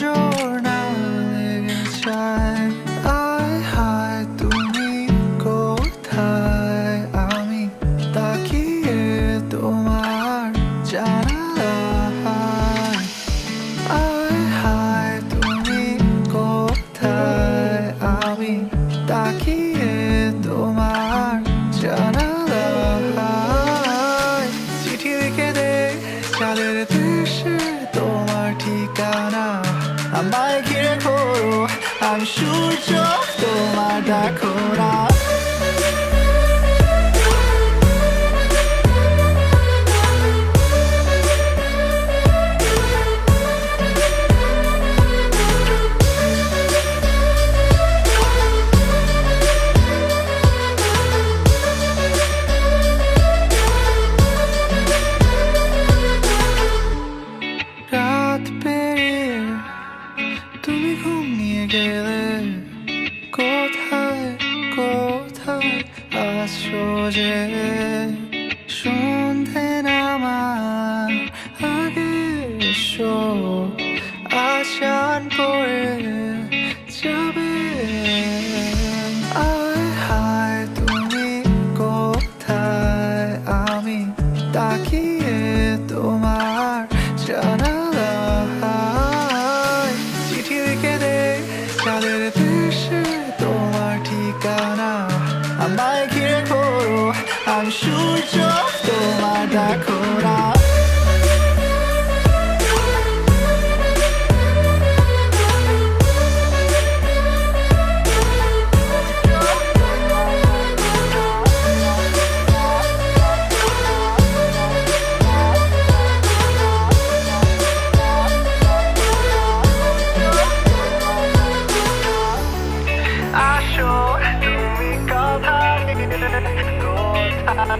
নজর না লেগে যায়। আয় হায় তুমি কোথায়, আমি তাকিয়ে তোমার জানালায়। আয় হায় তুমি কোথায়, আমি তাকিয়ে তোমার জানালায়। চিঠি লিখে দে চালের দেশে তোমার ঠিকানা, আমায় ঘিরে ঘোরো আমি সূর্য তোমার দেখো না। রাত পেরিয়ে তুমি ঘুমিয়ে গেলে, কোথায় কোথায় আছো যে? সন্ধে নামার আগে এসো, আচান করে যাবে। আয় হায় তুমি কোথায়, আমি তাকিয়ে তোমার জানালায়। চিঠি লিখে দে চালের দেশে তোমার ঠিকানা, আমায় ঘিরে ঘোরো আমি সূর্য তোমার দেখো না। আসো তুমি কোথায়, কোথায়